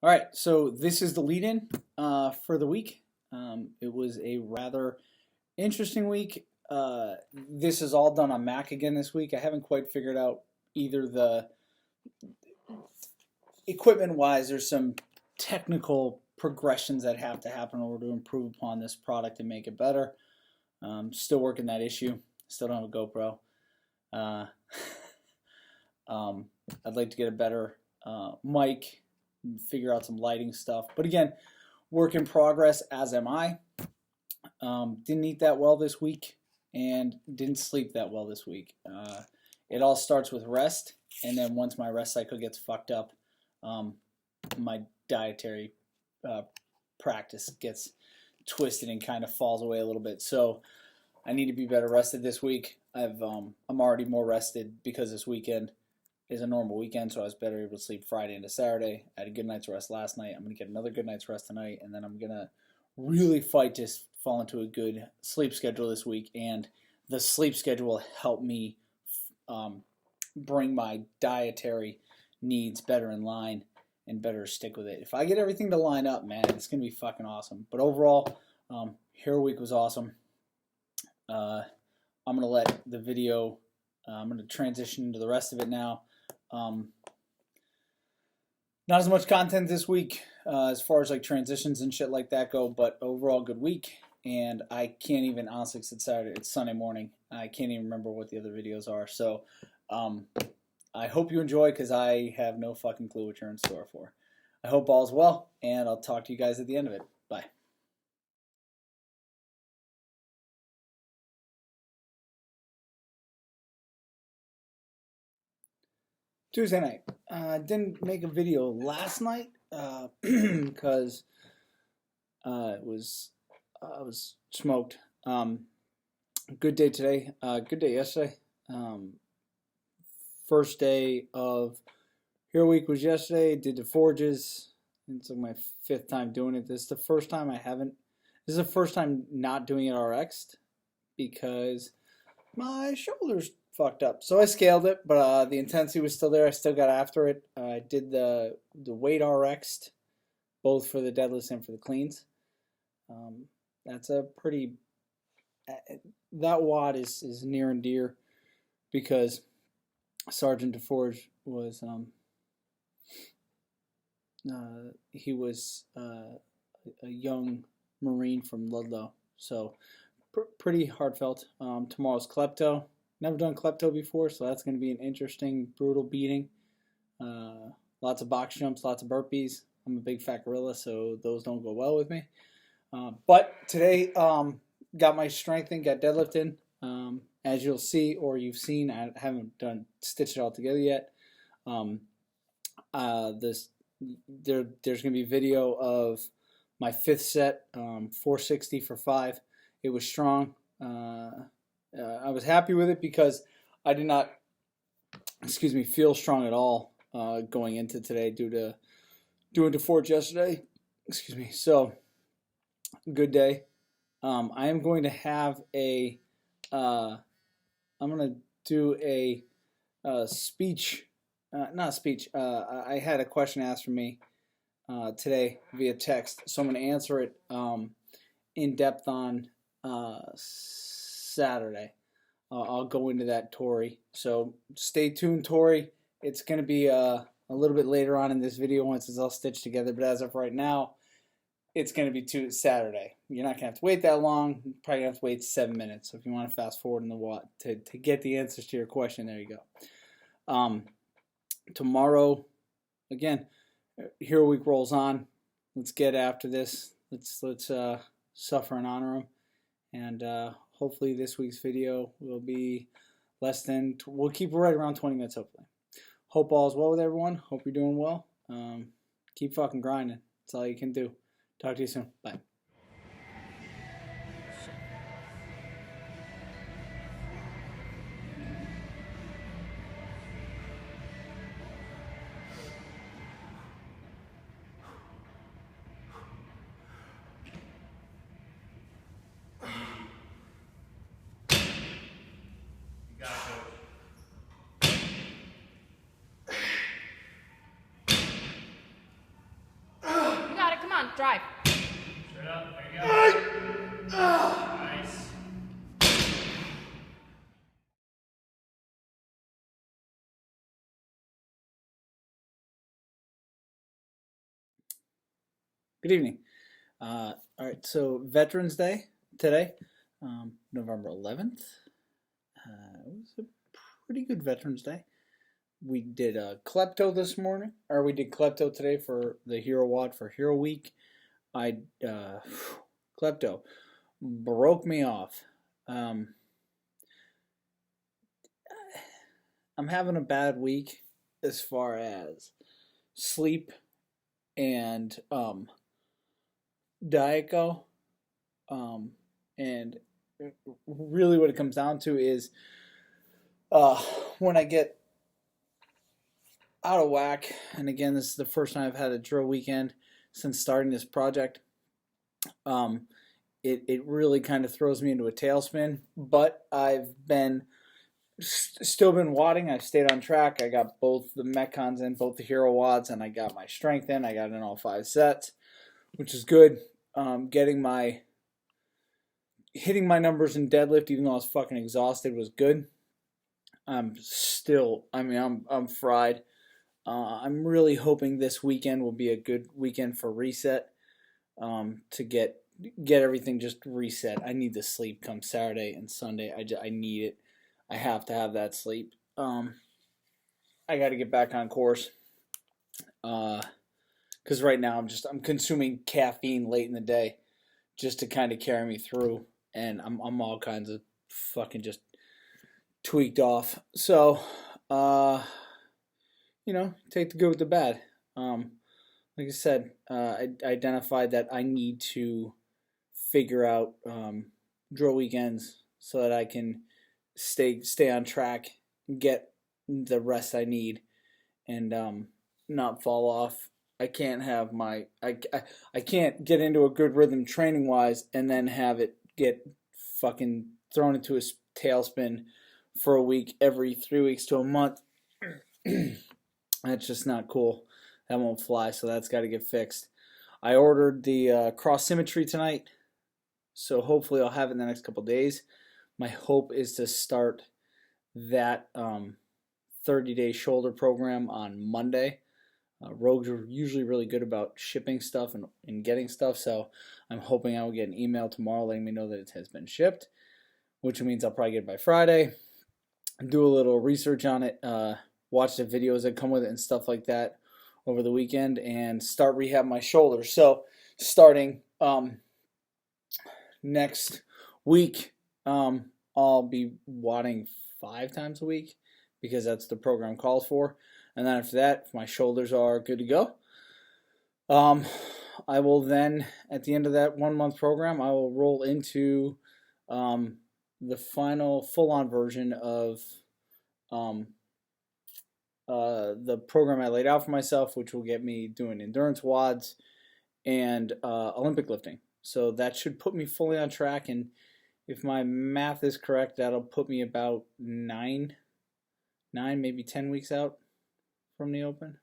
All right, so this is the lead-in for the week. It was a rather interesting week. This is all done on Mac again this week. I haven't quite figured out either the equipment-wise. There's some technical progressions that have to happen in order to improve upon this product and make it better. Still working that issue. Still don't have a GoPro. Uh, I'd like to get a better mic and figure out some lighting stuff. But again, work in progress, as am I. Didn't eat that well this week and didn't sleep that well this week. It all starts with rest, and then once my rest cycle gets fucked up, my dietary practice gets twisted and kind of falls away a little bit. So I need to be better rested this week. I'm already more rested because this weekend is a normal weekend, so I was better able to sleep Friday into Saturday. I had a good night's rest last night. I'm going to get another good night's rest tonight, and then I'm going to really fight to fall into a good sleep schedule this week, and the sleep schedule will help me bring my dietary needs better in line and better stick with it. If I get everything to line up, man, it's going to be fucking awesome. But overall, Hero Week was awesome. I'm going to let the video, I'm going to transition into the rest of it now. Not as much content this week as far as like transitions and shit like that go, but overall good week. And I can't even, honestly, it's Saturday, it's Sunday morning. I can't even remember what the other videos are. So I hope you enjoy, because I have no fucking clue what you're in store for. I hope all's well, and I'll talk to you guys at the end of it. Bye. Tuesday night. I didn't make a video last night because I was smoked. Good day today. Good day yesterday. First day of Hero Week was yesterday. Did the forges. It's like my 5th time doing it. This is the first time I haven't. This is the first time not doing it RX'd because my shoulders fucked up. So I scaled it, but the intensity was still there. I still got after it. I did the weight RX'd, both for the deadlifts and for the cleans. That's a pretty, that WOD is near and dear because Sergeant DeForge was, he was a young Marine from Ludlow. So pretty heartfelt. Tomorrow's Klepto. Never done Klepto before, so that's going to be an interesting, brutal beating. Lots of box jumps, lots of burpees. I'm a big fat gorilla, so those don't go well with me. But today, got my strength in, got deadlift in. As you'll see, or you've seen, I haven't stitched it all together yet. There's going to be video of my 5th set, 460 for 5. It was strong. I was happy with it because I did not, feel strong at all going into today due to doing DeForge yesterday. So, good day. I am going to have I'm going to do a speech, not a speech, I had a question asked for me today via text, so I'm going to answer it in depth on Saturday. I'll go into that, Tori. So stay tuned, Tori. It's going to be a little bit later on in this video once it's all stitched together, but as of right now, it's going to be Saturday. You're not going to have to wait that long. You're probably going to have to wait 7 minutes. So if you want to fast forward in the to get the answers to your question, there you go. Tomorrow, again, Hero Week rolls on. Let's get after this. Let's suffer and honor him. And hopefully this week's video will be less than, we'll keep it right around 20 minutes, hopefully. Hope all is well with everyone. Hope you're doing well. Keep fucking grinding. That's all you can do. Talk to you soon. Bye. drive. Straight up, there you go. Nice. Good evening. All right, so Veterans Day today, November 11th. It was a pretty good Veterans Day. We did Klepto this morning, or we did Klepto today for the Hero Wad for Hero Week. Klepto broke me off. I'm having a bad week as far as sleep and diet go. And really what it comes down to is when I get out of whack, and again, this is the first time I've had a drill weekend since starting this project. It really kind of throws me into a tailspin, but I've been still been wadding. I've stayed on track. I got both the Metcons in, both the Hero Wads, and I got my strength in. I got in all 5 sets, which is good. Hitting my numbers in deadlift, even though I was fucking exhausted, was good. I'm fried. I'm really hoping this weekend will be a good weekend for reset. To get everything just reset. I need the sleep come Saturday and Sunday. I need it. I have to have that sleep. I got to get back on course. Because right now I'm consuming caffeine late in the day, just to kind of carry me through, and I'm all kinds of fucking just tweaked off. So, take the good with the bad. Like I said, I identified that I need to figure out drill weekends so that I can stay on track, get the rest I need, and not fall off. I can't have I can't get into a good rhythm training wise and then have it get fucking thrown into a tailspin for a week, every 3 weeks to a month. That's just not cool. That won't fly, so that's got to get fixed. I ordered the cross symmetry tonight, so hopefully I'll have it in the next couple days. My hope is to start that 30-day shoulder program on Monday. Rogues are usually really good about shipping stuff and getting stuff, so I'm hoping I will get an email tomorrow letting me know that it has been shipped, which means I'll probably get it by Friday. Do a little research on it, watch the videos that come with it and stuff like that over the weekend, and start rehab my shoulders. So starting next week, I'll be wadding 5 times a week because that's the program calls for. And then after that, if my shoulders are good to go, I will then, at the end of that 1-month program, I will roll into the final full-on version of the program I laid out for myself, which will get me doing endurance wads and Olympic lifting. So that should put me fully on track, and if my math is correct, that'll put me about 9, maybe 10 weeks out from the Open,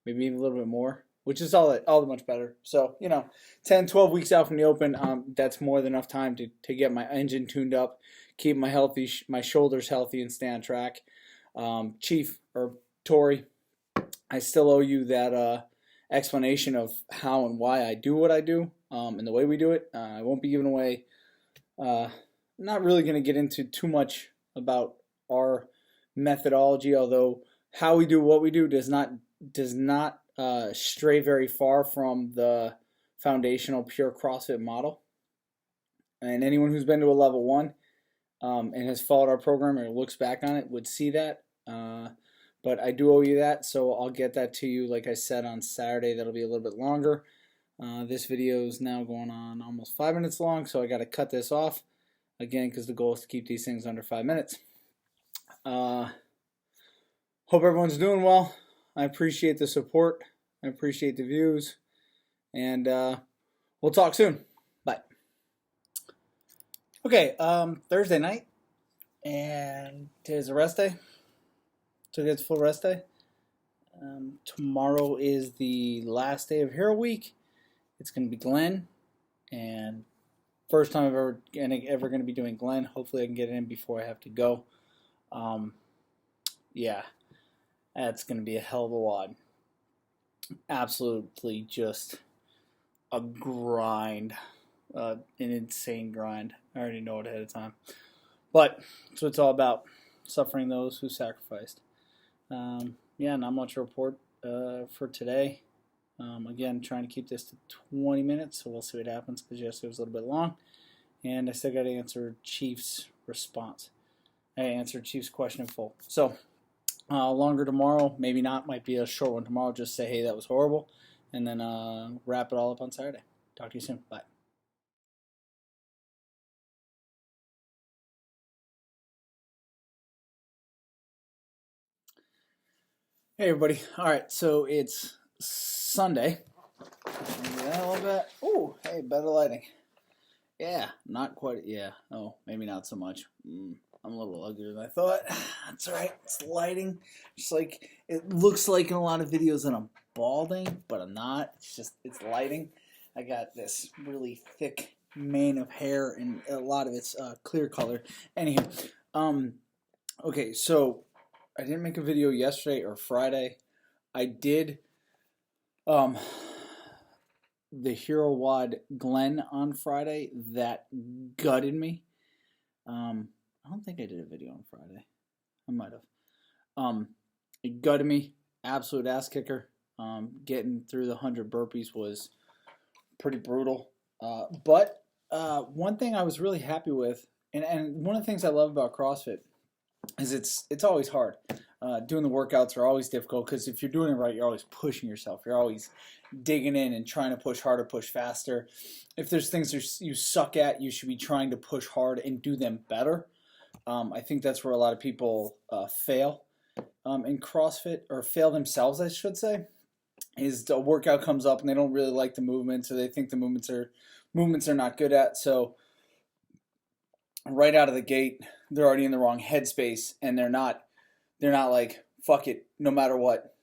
maybe even a little bit more, which is all the much better. So 10, 12 weeks out from the Open, that's more than enough time to get my engine tuned up, keep my shoulders healthy, and stay on track. Chief or Tori, I still owe you that explanation of how and why I do what I do, and the way we do it. I won't be giving away. Not really going to get into too much about our methodology, although how we do what we do does not stray very far from the foundational pure CrossFit model. And anyone who's been to a level 1 and has followed our program or looks back on it would see that. But I do owe you that, so I'll get that to you, like I said, on Saturday. That'll be a little bit longer. This video is now going on almost 5 minutes long, so I got to cut this off, again, because the goal is to keep these things under 5 minutes. Hope everyone's doing well. I appreciate the support. I appreciate the views. And we'll talk soon. Bye. Okay, Thursday night. And today's a rest day. So it's full rest day. Tomorrow is the last day of Hero Week. It's going to be Glenn, and first time I'm ever going to be doing Glenn. Hopefully I can get it in before I have to go. Yeah, that's going to be a hell of a wad. Absolutely just a grind, an insane grind. I already know it ahead of time. But that's what it's all about, suffering those who sacrificed. Yeah, not much to report for today. Again, trying to keep this to 20 minutes, so we'll see what happens because yesterday was a little bit long. And I still got to answer Chief's response. I answered Chief's question in full. So, longer tomorrow, maybe not, might be a short one tomorrow. Just say, hey, that was horrible, and then wrap it all up on Saturday. Talk to you soon. Bye. Hey, everybody. All right, so it's Sunday. Maybe that a little bit. Oh, hey, better lighting. Yeah, not quite. Yeah. Oh, maybe not so much. I'm a little uglier than I thought. That's all right. It's lighting. Just like it looks like in a lot of videos that I'm balding, but I'm not. It's lighting. I got this really thick mane of hair, and a lot of it's clear color. Anyhow, okay. So I didn't make a video yesterday or Friday. I did. The Hero Wad Glenn on Friday, that gutted me. I don't think I did a video on Friday. I might have. It gutted me. Absolute ass kicker. Getting through the 100 burpees was pretty brutal. But one thing I was really happy with, and one of the things I love about CrossFit is it's always hard. Doing the workouts are always difficult because if you're doing it right, you're always pushing yourself. You're always digging in and trying to push harder, push faster. If there's things you suck at, you should be trying to push hard and do them better. I think that's where a lot of people fail in CrossFit, or fail themselves, I should say. Is the workout comes up and they don't really like the movements, or they think the movements are not good at. So right out of the gate, they're already in the wrong headspace, and they're not like, fuck it, no matter what.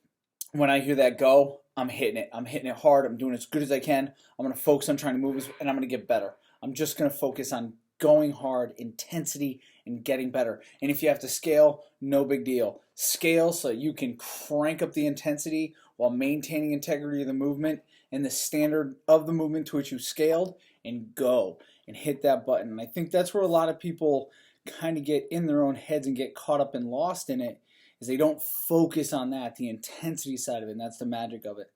When I hear that go, I'm hitting it. I'm hitting it hard. I'm doing as good as I can. I'm going to focus on trying to move, and I'm going to get better. I'm just going to focus on going hard, intensity, and getting better. And if you have to scale, no big deal. Scale so you can crank up the intensity while maintaining integrity of the movement and the standard of the movement to which you scaled, and go and hit that button. And I think that's where a lot of people kind of get in their own heads and get caught up and lost in it, is they don't focus on that, the intensity side of it, and that's the magic of it.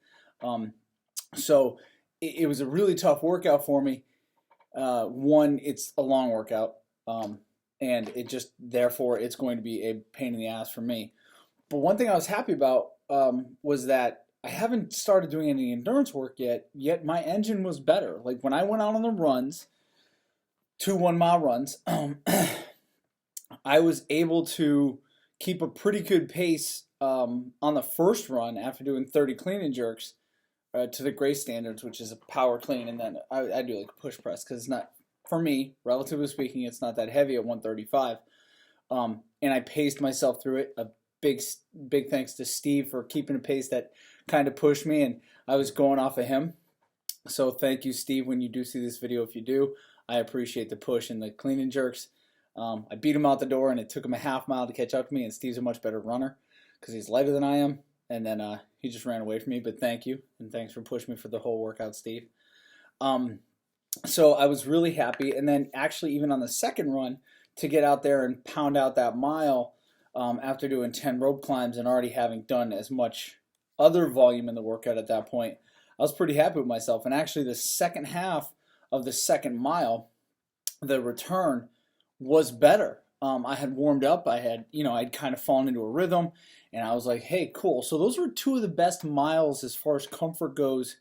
So it was a really tough workout for me. One, it's a long workout, and therefore it's going to be a pain in the ass for me. But one thing I was happy about was that I haven't started doing any endurance work yet my engine was better. Like when I went out on the runs, 2 1-mile runs, I was able to keep a pretty good pace on the first run after doing 30 clean and jerks to the gray standards, which is a power clean, and then I do like a push press because it's not, for me, relatively speaking, it's not that heavy at 135. And I paced myself through it. A big thanks to Steve for keeping a pace that kind of pushed me, and I was going off of him. So thank you, Steve, when you do see this video. If you do, I appreciate the push and the clean and jerks. I beat him out the door, and it took him a half mile to catch up to me, and Steve's a much better runner because he's lighter than I am, and then he just ran away from me, but thank you, and thanks for pushing me for the whole workout, Steve. So I was really happy, and then actually even on the second run, to get out there and pound out that mile after doing 10 rope climbs and already having done as much other volume in the workout at that point, I was pretty happy with myself. And actually the second half of the second mile, the return was better. I had warmed up. I'd kind of fallen into a rhythm, and I was like, hey, cool. So those were 2 of the best miles as far as comfort goes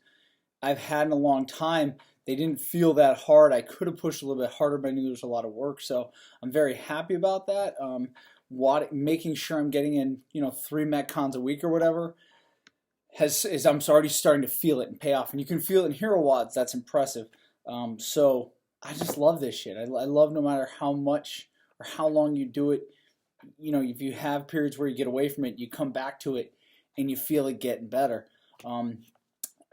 I've had in a long time. They didn't feel that hard. I could have pushed a little bit harder, but I knew there was a lot of work. So I'm very happy about that. Making sure I'm getting in, 3 Metcons a week or whatever, I'm already starting to feel it and pay off. And you can feel it in Hero Wads. That's impressive. So I just love this shit. I love no matter how much or how long you do it. If you have periods where you get away from it, you come back to it and you feel it getting better.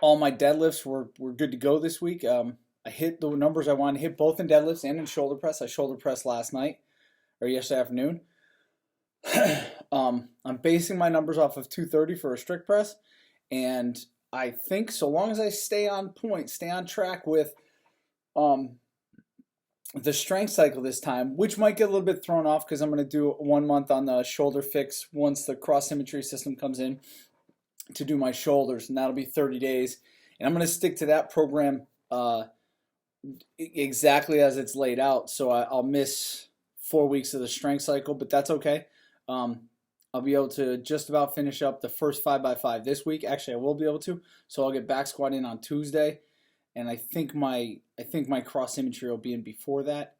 All my deadlifts were good to go this week. I hit the numbers I wanted to hit both in deadlifts and in shoulder press. I shoulder pressed last night or yesterday afternoon. I'm basing my numbers off of 230 for a strict press, and I think so long as I stay on point, stay on track with the strength cycle this time, which might get a little bit thrown off because I'm going to do 1 month on the shoulder fix once the cross symmetry system comes in to do my shoulders, and that'll be 30 days. And I'm going to stick to that program exactly as it's laid out. So I'll miss 4 weeks of the strength cycle, but that's okay. I'll be able to just about finish up the first 5x5 this week. Actually, I will be able to. So I'll get back squat in on Tuesday, and I think my cross symmetry will be in before that,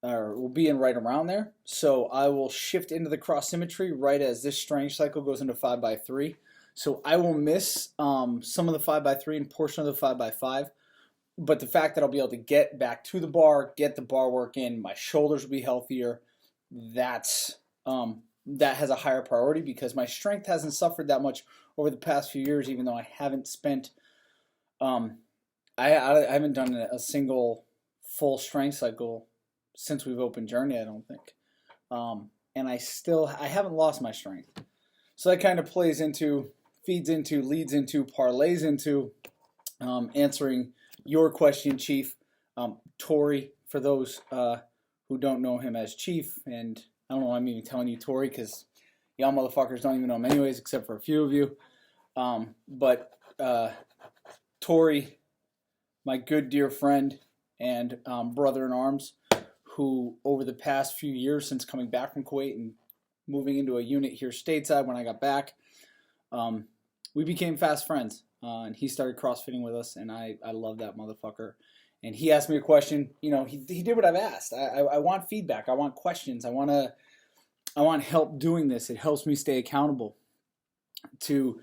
or will be in right around there. So I will shift into the cross symmetry right as this strength cycle goes into 5x3. So I will miss some of the 5x3 and portion of the 5x5. But the fact that I'll be able to get back to the bar, get the bar work in, my shoulders will be healthier. That has a higher priority because my strength hasn't suffered that much over the past few years, even though I haven't spent, I haven't done a single full strength cycle since we've opened Journey, I don't think. And I haven't lost my strength. So that kind of feeds into, leads into, parlays into answering your question, Chief. Tori, for those who don't know him as Chief, and I don't know why I'm even telling you Tori because y'all motherfuckers don't even know him anyways, except for a few of you. But Tori, my good dear friend and brother in arms, who over the past few years since coming back from Kuwait and moving into a unit here stateside when I got back, we became fast friends. And he started CrossFitting with us, and I love that motherfucker. And he asked me a question. You know, he did what I've asked. I want feedback. I want questions. I want help doing this. It helps me stay accountable to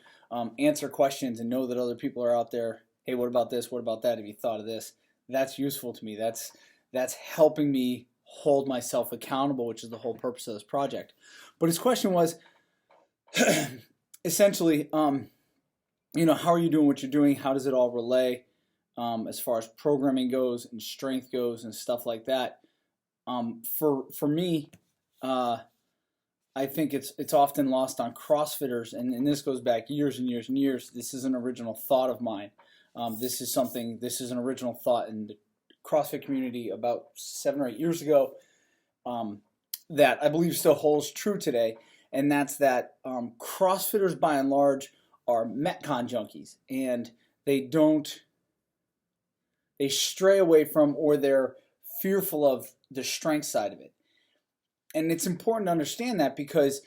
answer questions and know that other people are out there. Hey, what about this? What about that? Have you thought of this? That's useful to me. That's helping me hold myself accountable, which is the whole purpose of this project. But his question was essentially, how are you doing what you're doing? How does it all relay as far as programming goes and strength goes and stuff like that? For me, I think it's often lost on CrossFitters, and this goes back years and years and years. This is an original thought of mine. This is an original thought in the CrossFit community about 7 or 8 years ago that I believe still holds true today, and that's that CrossFitters by and large are Metcon junkies, and they stray away from, or they're fearful of the strength side of it. And it's important to understand that because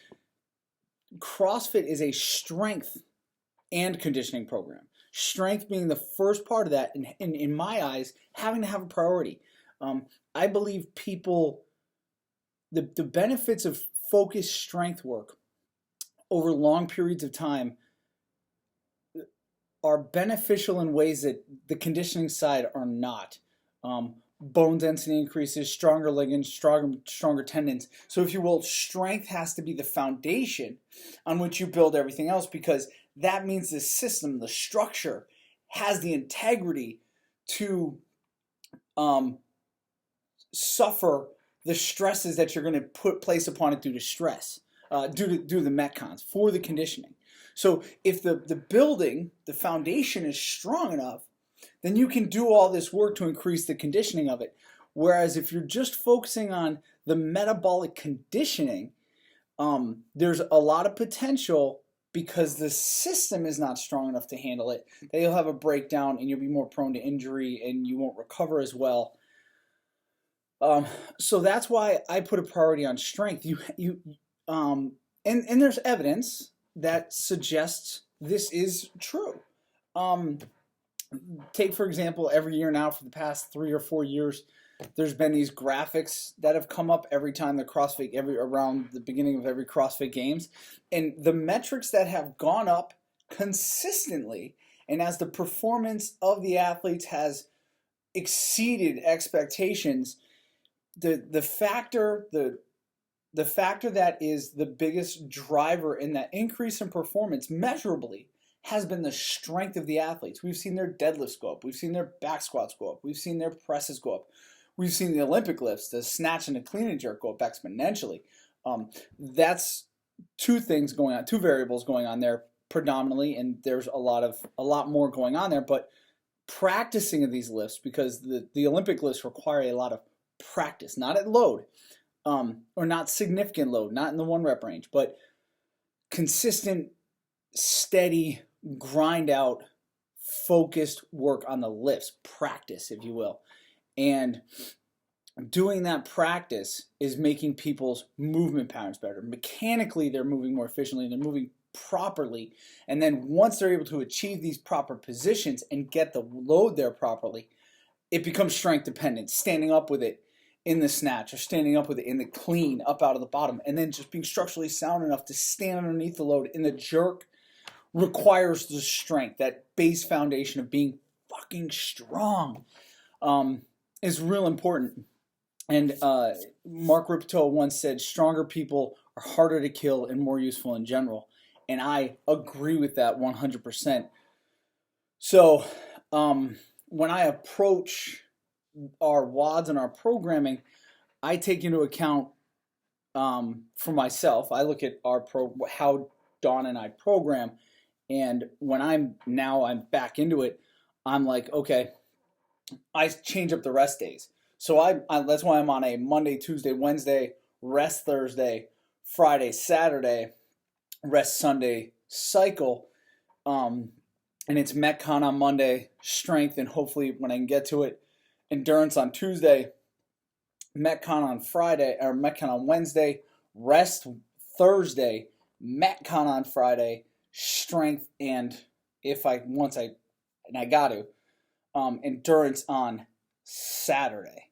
CrossFit is a strength and conditioning program. Strength being the first part of that, and in my eyes, having to have a priority. I believe people, the benefits of focused strength work over long periods of time are beneficial in ways that the conditioning side are not. Bone density increases, stronger ligaments, stronger tendons. So if you will, strength has to be the foundation on which you build everything else, because that means the system, the structure, has the integrity to suffer the stresses that you're going to place upon it due to stress, due to the metcons, for the conditioning. So if the building, the foundation is strong enough, then you can do all this work to increase the conditioning of it. Whereas if you're just focusing on the metabolic conditioning, there's a lot of potential, because the system is not strong enough to handle it, that you'll have a breakdown and you'll be more prone to injury and you won't recover as well. So that's why I put a priority on strength. And there's evidence that suggests this is true. Take, for example, every year now for the past 3 or 4 years, there's been these graphics that have come up every time the CrossFit, around the beginning of every CrossFit Games. And the metrics that have gone up consistently, and as the performance of the athletes has exceeded expectations, the factor that is the biggest driver in that increase in performance measurably has been the strength of the athletes. We've seen their deadlifts go up. We've seen their back squats go up. We've seen their presses go up. We've seen the Olympic lifts, the snatch and the clean and jerk go up exponentially. That's two things going on, two variables going on there predominantly, and there's a lot more going on there. But practicing of these lifts, because the Olympic lifts require a lot of practice, not at load, or not significant load, not in the 1 rep range, but consistent, steady, grind out, focused work on the lifts, practice, if you will. And doing that practice is making people's movement patterns better. Mechanically, they're moving more efficiently, they're moving properly. And then once they're able to achieve these proper positions and get the load there properly, it becomes strength dependent, standing up with it in the snatch or standing up with it in the clean up out of the bottom, and then just being structurally sound enough to stand underneath the load in the jerk requires the strength. That base foundation of being fucking strong is real important. And Mark Ripto once said, stronger people are harder to kill and more useful in general. And I agree with that 100%. So when I approach our WODs and our programming, I take into account for myself, I look at how Dawn and I program. And when I'm back into it, I'm like, okay, I change up the rest days. So that's why I'm on a Monday, Tuesday, Wednesday, rest Thursday, Friday, Saturday, rest Sunday cycle. And it's Metcon on Monday, strength, and hopefully when I can get to it, endurance on Tuesday, Metcon on Friday, or Metcon on Wednesday, rest Thursday, Metcon on Friday, strength, and endurance on Saturday.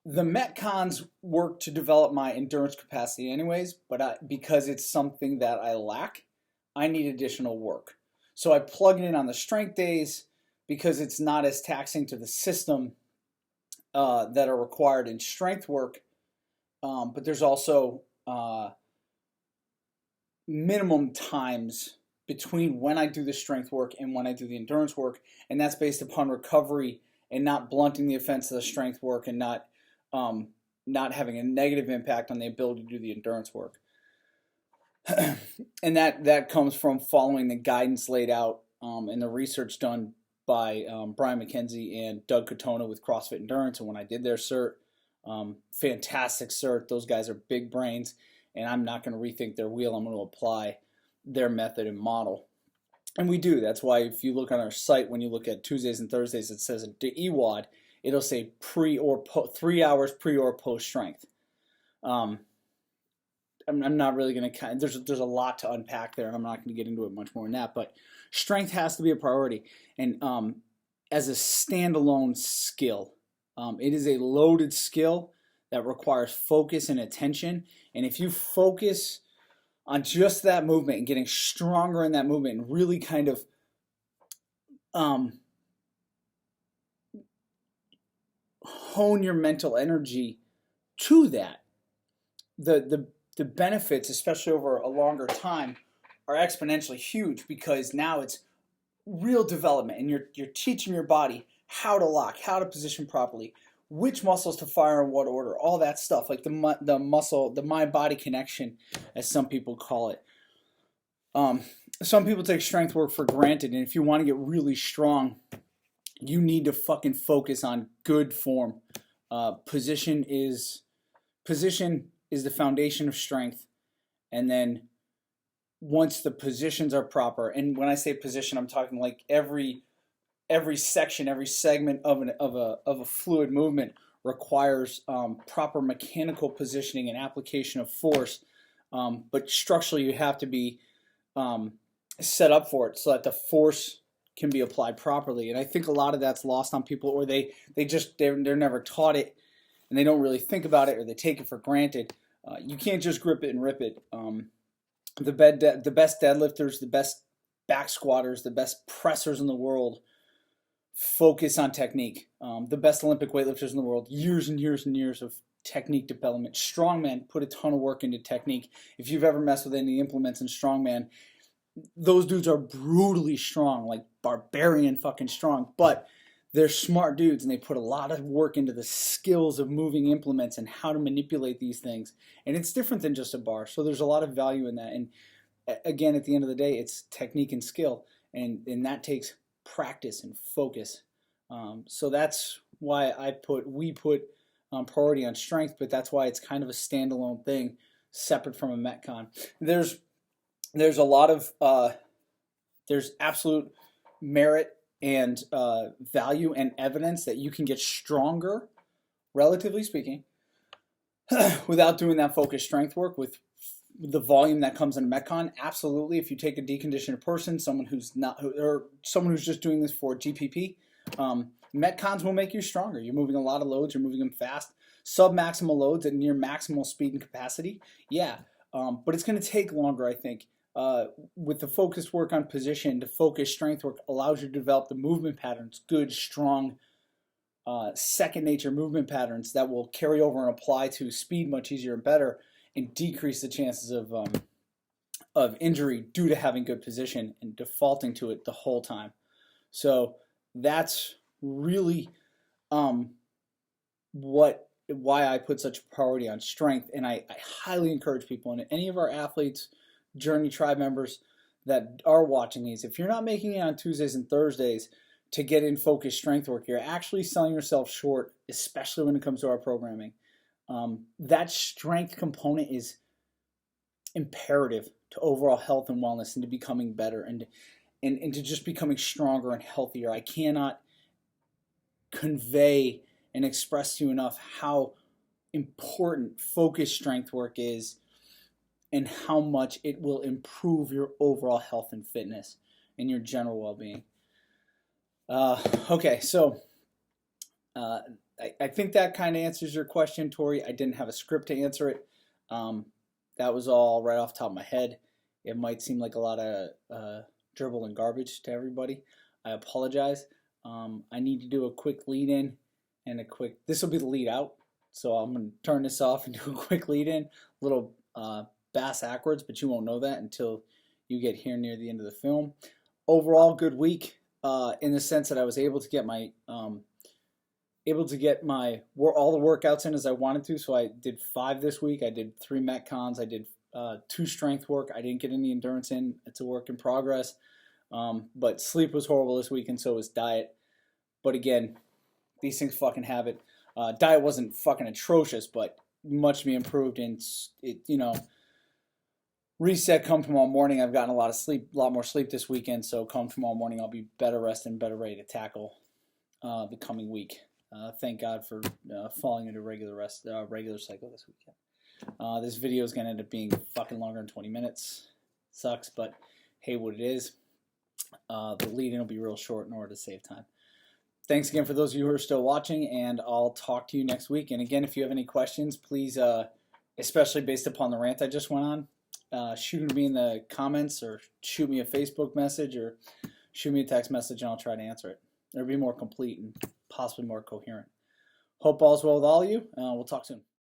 The Metcons work to develop my endurance capacity anyways, but because it's something that I lack, I need additional work. So I plug it in on the strength days because it's not as taxing to the system that are required in strength work. But there's also minimum times between when I do the strength work and when I do the endurance work, and that's based upon recovery and not blunting the effects of the strength work and not having a negative impact on the ability to do the endurance work. And that comes from following the guidance laid out and the research done by Brian McKenzie and Doug Katona with CrossFit Endurance. And when I did their cert, fantastic cert. Those guys are big brains, and I'm not going to rethink their wheel. I'm going to apply their method and model. And we do. That's why if you look on our site, when you look at Tuesdays and Thursdays, it says the EWOD, it'll say 3 hours pre or post strength. I'm not really going to, there's a lot to unpack there, and I'm not going to get into it much more than that, but strength has to be a priority. And as a standalone skill, it is a loaded skill that requires focus and attention. And if you focus on just that movement and getting stronger in that movement and really kind of hone your mental energy to that, the benefits, especially over a longer time, are exponentially huge, because now it's real development, and you're teaching your body how to lock, how to position properly, which muscles to fire in what order, all that stuff, like the mind-body connection, as some people call it. Some people take strength work for granted, and if you want to get really strong, you need to fucking focus on good form. Position is the foundation of strength, and then once the positions are proper, and when I say position, I'm talking like every section, every segment of a fluid movement requires proper mechanical positioning and application of force, but structurally you have to be set up for it so that the force can be applied properly. And I think a lot of that's lost on people, or they're never taught it, and they don't really think about it, or they take it for granted. You can't just grip it and rip it. The best deadlifters, the best back squatters, the best pressers in the world focus on technique. The best Olympic weightlifters in the world, years and years and years of technique development. Strongman put a ton of work into technique. If you've ever messed with any implements in strongman, those dudes are brutally strong, like barbarian fucking strong, but they're smart dudes and they put a lot of work into the skills of moving implements and how to manipulate these things. And it's different than just a bar. So there's a lot of value in that. And again, at the end of the day, it's technique and skill. And that takes practice and focus. So that's why we put priority on strength, but that's why it's kind of a standalone thing separate from a Metcon. There's a lot of there's absolute merit and value and evidence that you can get stronger, relatively speaking, without doing that focused strength work with the volume that comes in a Metcon. Absolutely, if you take a deconditioned person, someone who's just doing this for GPP, Metcons will make you stronger. You're moving a lot of loads, you're moving them fast, sub-maximal loads at near maximal speed and capacity. Yeah, but it's going to take longer, I think. With the focused work on position, the focused strength work allows you to develop the movement patterns, good, strong, second nature movement patterns that will carry over and apply to speed much easier and better, and decrease the chances of injury due to having good position and defaulting to it the whole time. So that's really why I put such priority on strength, and I highly encourage people, and any of our athletes, Journey Tribe members that are watching these, if you're not making it on Tuesdays and Thursdays to get in focused strength work, you're actually selling yourself short, especially when it comes to our programming. That strength component is imperative to overall health and wellness and to becoming better and to just becoming stronger and healthier. I cannot convey and express to you enough how important focused strength work is and how much it will improve your overall health and fitness and your general well-being. Okay, so I think that kind of answers your question, Tori. I didn't have a script to answer it. That was all right off the top of my head. It might seem like a lot of dribble and garbage to everybody. I apologize. I need to do a quick lead in and this will be the lead out. So I'm going to turn this off and do a quick lead in, little bass backwards, but you won't know that until you get here near the end of the film. Overall, good week in the sense that I was able to get all the workouts in as I wanted to. So I did 5 this week. I did 3 Metcons. I did 2 strength work. I didn't get any endurance in. It's a work in progress. But sleep was horrible this week, and so was diet. But again, these things fucking have it. Diet wasn't fucking atrocious, but much to be improved. And reset come tomorrow morning. I've gotten a lot more sleep this weekend. So come tomorrow morning, I'll be better rested and better ready to tackle the coming week. Thank God for falling into regular cycle this weekend. This video is going to end up being fucking longer than 20 minutes. Sucks, but hey, what it is. The lead-in will be real short in order to save time. Thanks again for those of you who are still watching, and I'll talk to you next week. And again, if you have any questions, please, especially based upon the rant I just went on, shoot them to me in the comments or shoot me a Facebook message or shoot me a text message, and I'll try to answer it. It'll be more complete and possibly more coherent. Hope all's well with all of you. We'll talk soon.